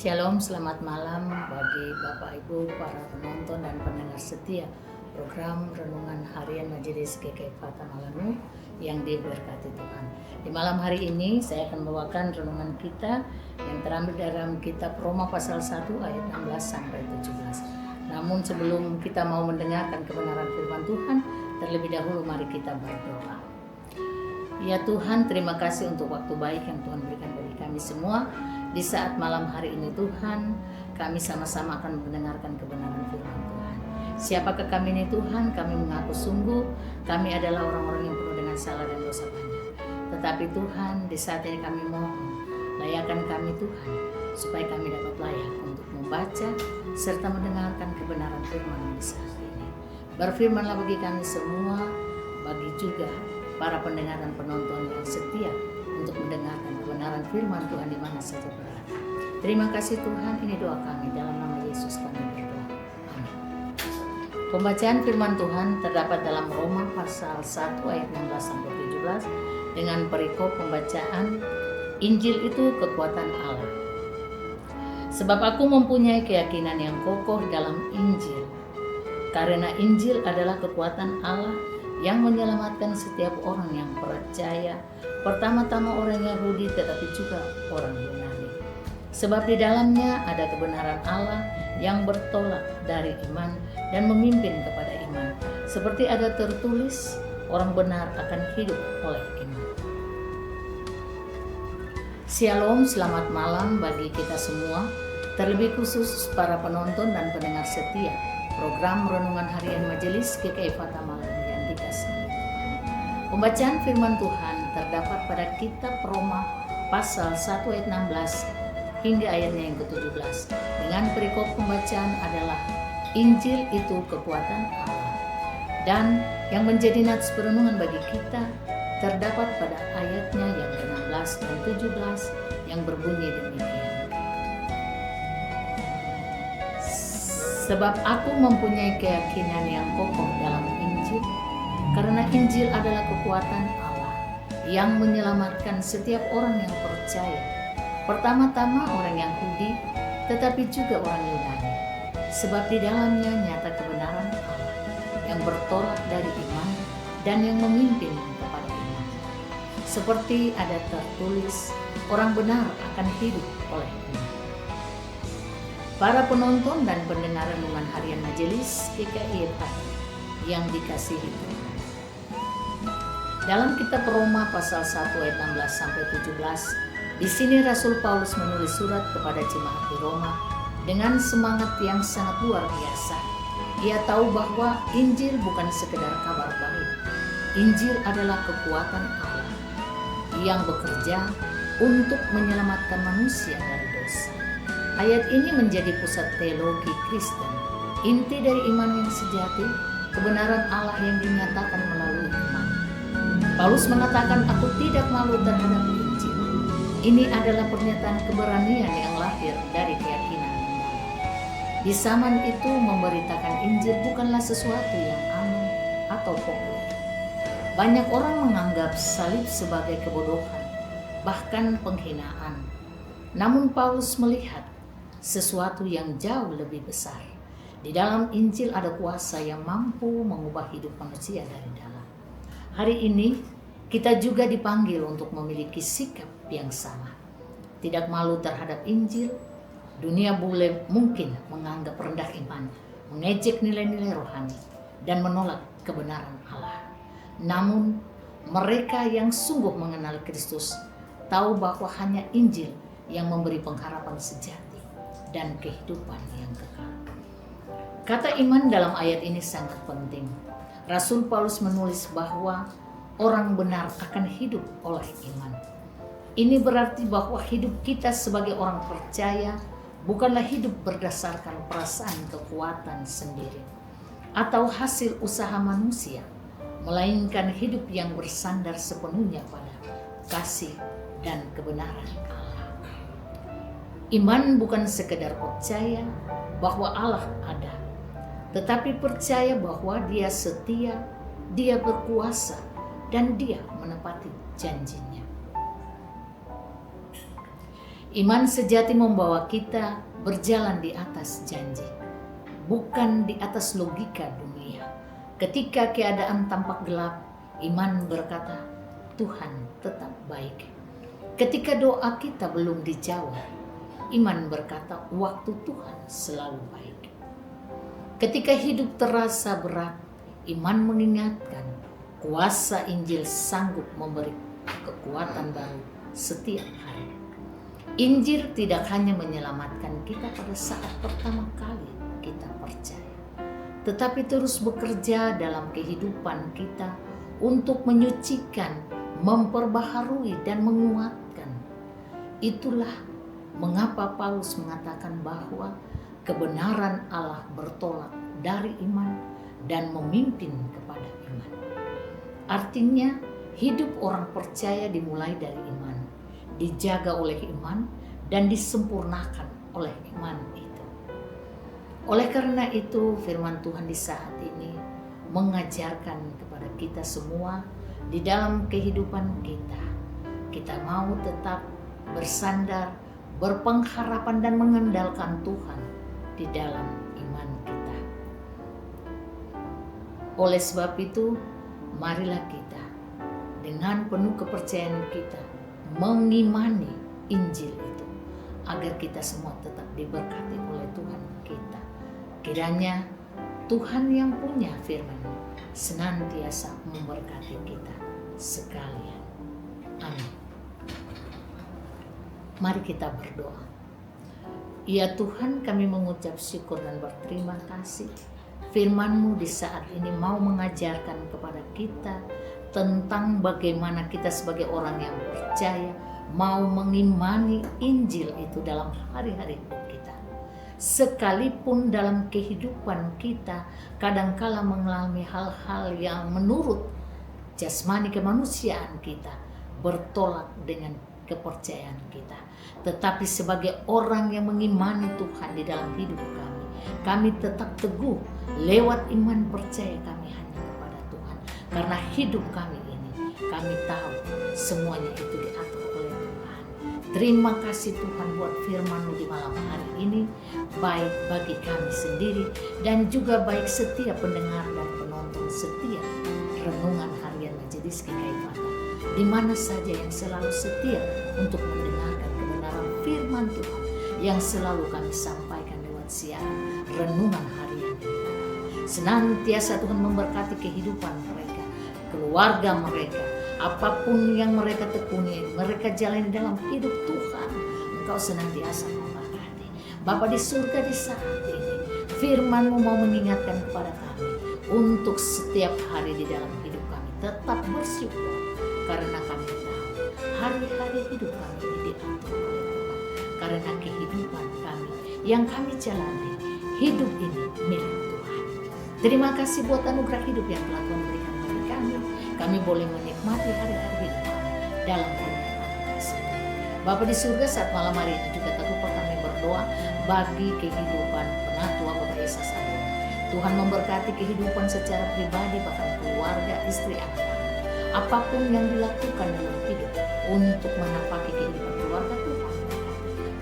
Shalom, selamat malam bagi Bapak Ibu, para penonton dan pendengar setia program Renungan Harian Majelis GKI Fata Malanu yang diberkati Tuhan. Di malam hari ini saya akan membawakan renungan kita yang terambil dalam kitab Roma pasal 1 ayat 16 sampai 17. Namun sebelum kita mau mendengarkan kebenaran firman Tuhan, terlebih dahulu mari kita berdoa. Ya Tuhan, terima kasih untuk waktu baik yang Tuhan berikan bagi kami semua. Di saat malam hari ini Tuhan, kami sama-sama akan mendengarkan kebenaran firman Tuhan. Siapakah kami ini Tuhan? Kami mengaku sungguh kami adalah orang-orang yang penuh dengan salah dan dosa banyak. Tetapi Tuhan, di saat ini kami mohon, layakan kami Tuhan, supaya kami dapat layak untuk membaca serta mendengarkan kebenaran firman di saat ini. Berfirmanlah bagi kami semua, bagi juga para pendengar dan penonton yang setia untuk mendengarkan kebenaran firman Tuhan di mana saja berada. Terima kasih Tuhan, ini doa kami dalam nama Yesus kami berdoa. Amin. Pembacaan firman Tuhan terdapat dalam Roma pasal 1 ayat 16 sampai 17 dengan perikop pembacaan Injil itu kekuatan Allah. Sebab aku mempunyai keyakinan yang kokoh dalam Injil, karena Injil adalah kekuatan Allah yang menyelamatkan setiap orang yang percaya, pertama-tama orang Yahudi tetapi juga orang Yunani. Sebab di dalamnya ada kebenaran Allah yang bertolak dari iman dan memimpin kepada iman. Seperti ada tertulis, orang benar akan hidup oleh iman. Shalom, selamat malam bagi kita semua, terlebih khusus para penonton dan pendengar setia program Renungan Harian Majelis GKI Fata Malanu yang dikasihi. Pembacaan firman Tuhan terdapat pada kitab Roma pasal 1 ayat 16 hingga ayatnya yang ke-17 dengan perikop pembacaan adalah Injil itu kekuatan Allah. Dan yang menjadi nats perenungan bagi kita terdapat pada ayatnya yang ke-16 dan 17 yang berbunyi demikian. Sebab aku mempunyai keyakinan yang kokoh dalam Injil, karena Injil adalah kekuatan Allah yang menyelamatkan setiap orang yang percaya, pertama-tama orang Yahudi, tetapi juga orang Yunani. Sebab di dalamnya nyata kebenaran Allah yang bertolak dari iman dan yang memimpin kepada iman. Seperti ada tertulis, orang benar akan hidup oleh iman. Para penonton dan pendengar renungan harian Majelis GKI yang dikasihi Tuhan. Dalam kitab Roma pasal 1 ayat 16 sampai 17, di sini Rasul Paulus menulis surat kepada jemaat di Roma dengan semangat yang sangat luar biasa. Ia tahu bahwa Injil bukan sekedar kabar baik. Injil adalah kekuatan Allah yang bekerja untuk menyelamatkan manusia dari dosa. Ayat ini menjadi pusat teologi Kristen, inti dari iman yang sejati, kebenaran Allah yang dinyatakan melalui iman. Paulus mengatakan, aku tidak malu terhadap Injil. Ini adalah pernyataan keberanian yang lahir dari keyakinan mendalam. Di zaman itu memberitakan Injil bukanlah sesuatu yang aneh atau populer. Banyak orang menganggap salib sebagai kebodohan, bahkan penghinaan. Namun Paulus melihat sesuatu yang jauh lebih besar. Di dalam Injil ada kuasa yang mampu mengubah hidup manusia dari dalam. Hari ini kita juga dipanggil untuk memiliki sikap yang sama. Tidak malu terhadap Injil. Dunia mungkin menganggap rendah iman, mengejek nilai-nilai rohani, dan menolak kebenaran Allah. Namun mereka yang sungguh mengenal Kristus tahu bahwa hanya Injil yang memberi pengharapan sejati dan kehidupan yang kekal. Kata iman dalam ayat ini sangat penting. Rasul Paulus menulis bahwa orang benar akan hidup oleh iman. Ini berarti bahwa hidup kita sebagai orang percaya bukanlah hidup berdasarkan perasaan kekuatan sendiri atau hasil usaha manusia, melainkan hidup yang bersandar sepenuhnya pada kasih dan kebenaran Allah. Iman bukan sekedar percaya bahwa Allah ada, tetapi percaya bahwa Dia setia, Dia berkuasa, dan Dia menepati janjinya. Iman sejati membawa kita berjalan di atas janji, bukan di atas logika dunia. Ketika keadaan tampak gelap, iman berkata, Tuhan tetap baik. Ketika doa kita belum dijawab, iman berkata, waktu Tuhan selalu baik. Ketika hidup terasa berat, iman mengingatkan, kuasa Injil sanggup memberi kekuatan baru setiap hari. Injil tidak hanya menyelamatkan kita pada saat pertama kali kita percaya, tetapi terus bekerja dalam kehidupan kita untuk menyucikan, memperbaharui, dan menguatkan. Itulah mengapa Paulus mengatakan bahwa kebenaran Allah bertolak dari iman dan memimpin kepada iman. Artinya, hidup orang percaya dimulai dari iman, dijaga oleh iman, dan disempurnakan oleh iman itu. Oleh karena itu, firman Tuhan di saat ini mengajarkan kepada kita semua di dalam kehidupan kita. Kita mau tetap bersandar, berpengharapan, dan mengandalkan Tuhan di dalam iman kita. Oleh sebab itu, marilah kita dengan penuh kepercayaan kita mengimani Injil itu, agar kita semua tetap diberkati oleh Tuhan kita. Kiranya Tuhan yang punya firman senantiasa memberkati kita sekalian. Amin. Mari kita berdoa. Ya Tuhan, kami mengucap syukur dan berterima kasih. Firman-Mu di saat ini mau mengajarkan kepada kita tentang bagaimana kita sebagai orang yang percaya mau mengimani Injil itu dalam hari-hari hidup kita. Sekalipun dalam kehidupan kita kadangkala mengalami hal-hal yang menurut jasmani kemanusiaan kita bertolak dengan kepercayaan kita. Tetapi sebagai orang yang mengimani Tuhan di dalam hidup kami tetap teguh lewat iman percaya kami hanya kepada Tuhan. Karena hidup kami ini, kami tahu semuanya itu diatur oleh Tuhan. Terima kasih Tuhan buat firman-Mu di malam hari ini, baik bagi kami sendiri dan juga baik setiap pendengar dan penonton setiap renungan harian Majelis GKI Fata, di mana saja yang selalu setia untuk mendengarkan kebenaran firman Tuhan yang selalu kami sampaikan lewat siaran renungan harian ini. Senantiasa Tuhan memberkati kehidupan mereka, keluarga mereka, apapun yang mereka tekuni, mereka jalani dalam hidup Tuhan. Engkau senantiasa memberkati. Bapa di surga, di saat ini firman-Mu mau mengingatkan kepada kami untuk setiap hari di dalam hidup kami tetap bersyukur, karena kami tahu hari-hari hidup kami ini diatur oleh Tuhan. Karena kehidupan kami yang kami jalani, hidup ini milik Tuhan. Terima kasih buat anugerah hidup yang telah Tuhan berikan bagi kami. Kami boleh menikmati hari-hari hidup kami dalam kemuliaan kasih. Bapa di surga, saat malam hari ini juga teguh kami berdoa bagi kehidupan penatua Bapak Esa saya. Tuhan memberkati kehidupan secara pribadi, bahkan keluarga, istri, anak. Apapun yang dilakukan dalam hidup untuk menapaki kehidupan keluarga Tuhan,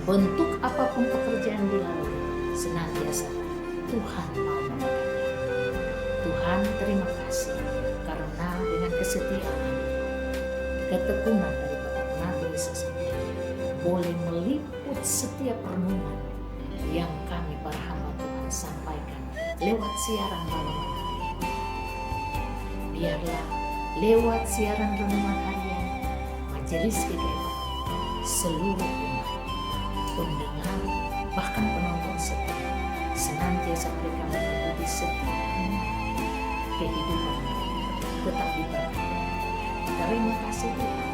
bentuk apapun pekerjaan dilalui, senantiasa Tuhan mau memberkati. Tuhan, terima kasih karena dengan kesetiaan, ketekunan dari Bapak Nabi Yesus boleh meliput setiap renungan yang kami para hamba Tuhan sampaikan lewat siaran malam hari ini. Biarlah lewat siaran renungan harian Majelis GKI seluruh umat, pendengar, bahkan penonton setia, senantiasa mereka mengikuti setiap kehidupan tetap diberkati. Terima kasih Tuhan.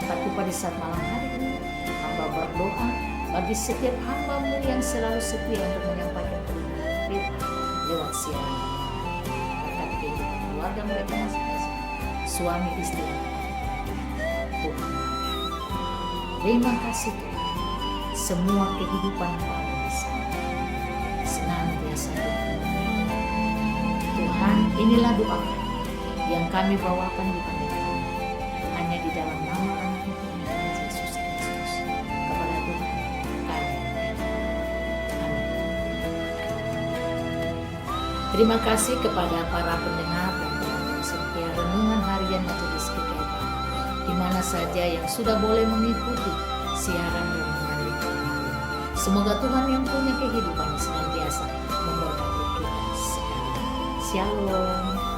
Tapi pada saat malam hari ini, hamba berdoa bagi setiap hamba-Mu yang selalu setia untuk menyampaikan kebenaran firman lewat siaran. Berkati kehidupan keluarga mereka masing-masing, suami istri. Tuhan, terima kasih Tuhan. Semua kehidupan hamba di sana senantiasa Tuhan. Tuhan, inilah doa yang kami bawakan di pernikahan, hanya di dalam nama Anak-Mu Tuhan Yesus Kristus. Kepada Tuhan kami. Amin. Terima kasih kepada para pendengar dan penonton setia renungan harian Majelis GKI, di mana saja yang sudah boleh mengikuti siaran renungan harian. Semoga Tuhan yang punya kehidupan senantiasa memberkati kita sekalian. Shalom.